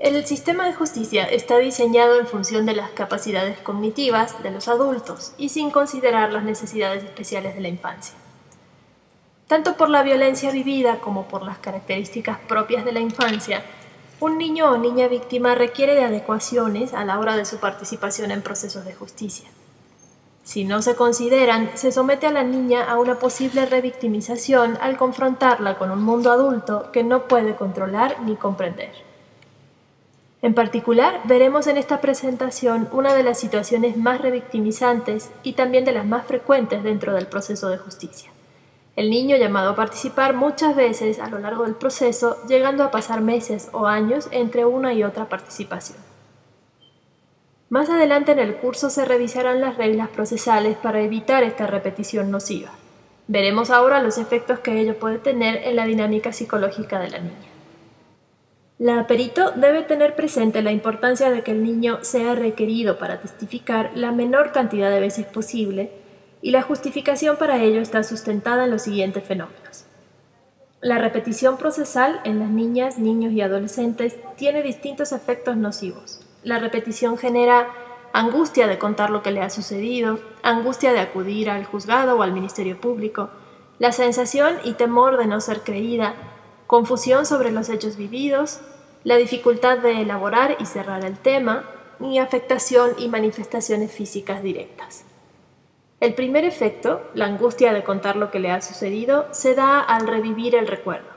El sistema de justicia está diseñado en función de las capacidades cognitivas de los adultos y sin considerar las necesidades especiales de la infancia. Tanto por la violencia vivida como por las características propias de la infancia, un niño o niña víctima requiere de adecuaciones a la hora de su participación en procesos de justicia. Si no se consideran, se somete a la niña a una posible revictimización al confrontarla con un mundo adulto que no puede controlar ni comprender. En particular, veremos en esta presentación una de las situaciones más revictimizantes y también de las más frecuentes dentro del proceso de justicia. El niño llamado a participar muchas veces a lo largo del proceso, llegando a pasar meses o años entre una y otra participación. Más adelante en el curso se revisarán las reglas procesales para evitar esta repetición nociva. Veremos ahora los efectos que ello puede tener en la dinámica psicológica de la niña. La perito debe tener presente la importancia de que el niño sea requerido para testificar la menor cantidad de veces posible, y la justificación para ello está sustentada en los siguientes fenómenos. La repetición procesal en las niñas, niños y adolescentes tiene distintos efectos nocivos. La repetición genera angustia de contar lo que le ha sucedido, angustia de acudir al juzgado o al ministerio público, la sensación y temor de no ser creída, confusión sobre los hechos vividos, la dificultad de elaborar y cerrar el tema, y afectación y manifestaciones físicas directas. El primer efecto, la angustia de contar lo que le ha sucedido, se da al revivir el recuerdo.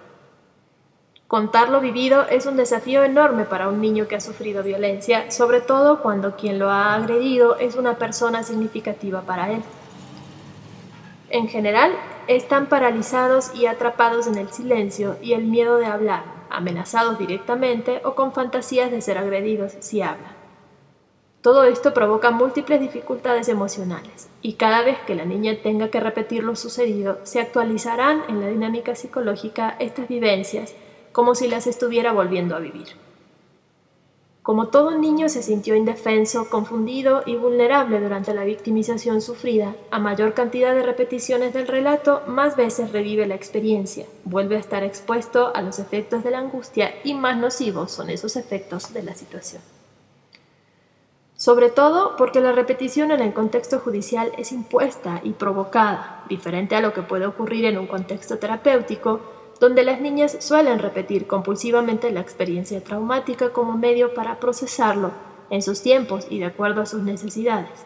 Contar lo vivido es un desafío enorme para un niño que ha sufrido violencia, sobre todo cuando quien lo ha agredido es una persona significativa para él. En general, están paralizados y atrapados en el silencio y el miedo de hablar, amenazados directamente o con fantasías de ser agredidos si hablan. Todo esto provoca múltiples dificultades emocionales, y cada vez que la niña tenga que repetir lo sucedido, se actualizarán en la dinámica psicológica estas vivencias como si las estuviera volviendo a vivir. Como todo niño se sintió indefenso, confundido y vulnerable durante la victimización sufrida, a mayor cantidad de repeticiones del relato, más veces revive la experiencia, vuelve a estar expuesto a los efectos de la angustia y más nocivos son esos efectos de la situación. Sobre todo porque la repetición en el contexto judicial es impuesta y provocada, diferente a lo que puede ocurrir en un contexto terapéutico, donde las niñas suelen repetir compulsivamente la experiencia traumática como medio para procesarlo en sus tiempos y de acuerdo a sus necesidades.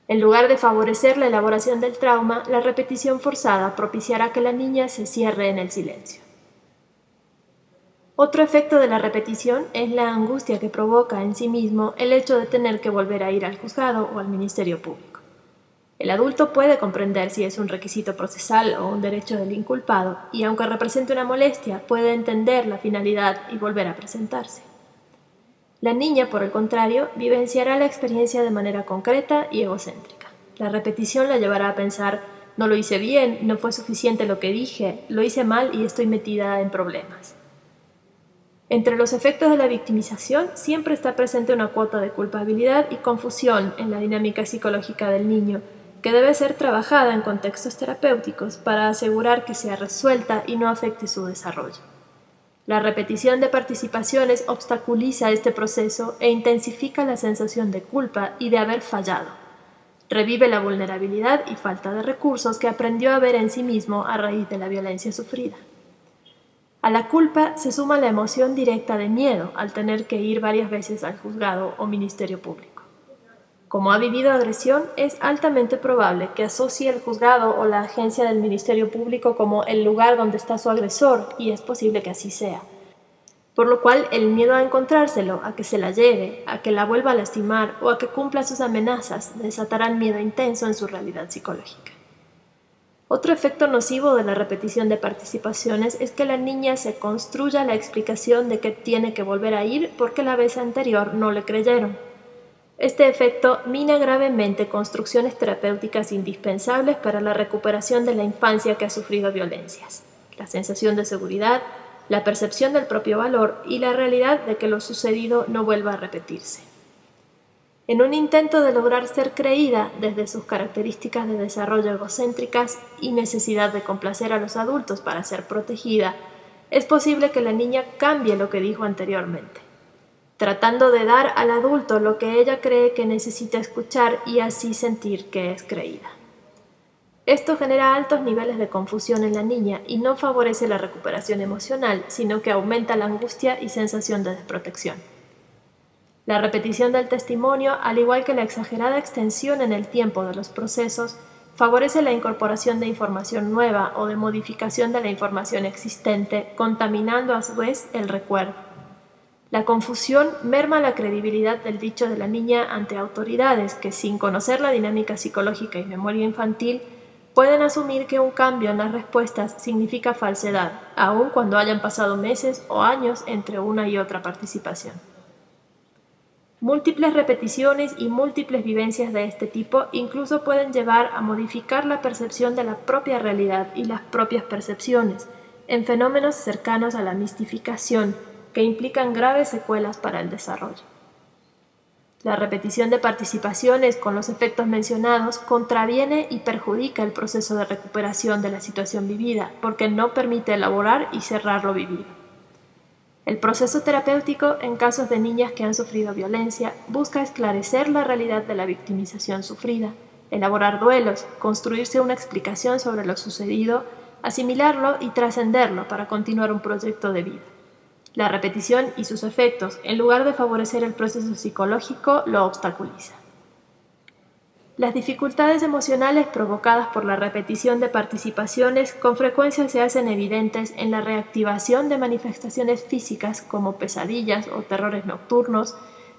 En lugar de favorecer la elaboración del trauma, la repetición forzada propiciará que la niña se cierre en el silencio. Otro efecto de la repetición es la angustia que provoca en sí mismo el hecho de tener que volver a ir al juzgado o al ministerio público. El adulto puede comprender si es un requisito procesal o un derecho del inculpado y, aunque represente una molestia, puede entender la finalidad y volver a presentarse. La niña, por el contrario, vivenciará la experiencia de manera concreta y egocéntrica. La repetición la llevará a pensar: no lo hice bien, no fue suficiente lo que dije, lo hice mal y estoy metida en problemas. Entre los efectos de la victimización siempre está presente una cuota de culpabilidad y confusión en la dinámica psicológica del niño, que debe ser trabajada en contextos terapéuticos para asegurar que sea resuelta y no afecte su desarrollo. La repetición de participaciones obstaculiza este proceso e intensifica la sensación de culpa y de haber fallado. Revive la vulnerabilidad y falta de recursos que aprendió a ver en sí mismo a raíz de la violencia sufrida. A la culpa se suma la emoción directa de miedo al tener que ir varias veces al juzgado o ministerio público. Como ha vivido agresión, es altamente probable que asocie el juzgado o la agencia del ministerio público como el lugar donde está su agresor, y es posible que así sea. Por lo cual, el miedo a encontrárselo, a que se la lleve, a que la vuelva a lastimar o a que cumpla sus amenazas desatarán miedo intenso en su realidad psicológica. Otro efecto nocivo de la repetición de participaciones es que la niña se construya la explicación de que tiene que volver a ir porque la vez anterior no le creyeron. Este efecto mina gravemente construcciones terapéuticas indispensables para la recuperación de la infancia que ha sufrido violencias: la sensación de seguridad, la percepción del propio valor y la realidad de que lo sucedido no vuelva a repetirse. En un intento de lograr ser creída desde sus características de desarrollo egocéntricas y necesidad de complacer a los adultos para ser protegida, es posible que la niña cambie lo que dijo anteriormente. tratando de dar al adulto lo que ella cree que necesita escuchar y así sentir que es creída. Esto genera altos niveles de confusión en la niña y no favorece la recuperación emocional, sino que aumenta la angustia y sensación de desprotección. La repetición del testimonio, al igual que la exagerada extensión en el tiempo de los procesos, favorece la incorporación de información nueva o de modificación de la información existente, contaminando a su vez el recuerdo. La confusión merma la credibilidad del dicho de la niña ante autoridades que, sin conocer la dinámica psicológica y memoria infantil, pueden asumir que un cambio en las respuestas significa falsedad, aun cuando hayan pasado meses o años entre una y otra participación. Múltiples repeticiones y múltiples vivencias de este tipo incluso pueden llevar a modificar la percepción de la propia realidad y las propias percepciones, en fenómenos cercanos a la mistificación, que implican graves secuelas para el desarrollo. La repetición de participaciones con los efectos mencionados contraviene y perjudica el proceso de recuperación de la situación vivida, porque no permite elaborar y cerrar lo vivido. El proceso terapéutico en casos de niñas que han sufrido violencia busca esclarecer la realidad de la victimización sufrida, elaborar duelos, construirse una explicación sobre lo sucedido, asimilarlo y trascenderlo para continuar un proyecto de vida. La repetición y sus efectos, en lugar de favorecer el proceso psicológico, lo obstaculiza. Las dificultades emocionales provocadas por la repetición de participaciones con frecuencia se hacen evidentes en la reactivación de manifestaciones físicas como pesadillas o terrores nocturnos,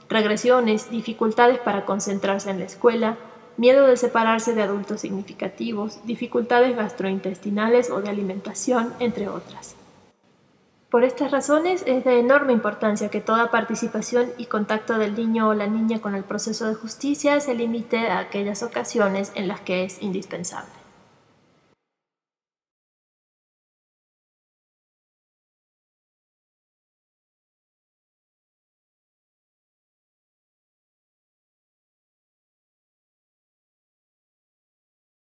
regresiones, dificultades para concentrarse en la escuela, miedo de separarse de adultos significativos, dificultades gastrointestinales o de alimentación, entre otras. Por estas razones es de enorme importancia que toda participación y contacto del niño o la niña con el proceso de justicia se limite a aquellas ocasiones en las que es indispensable.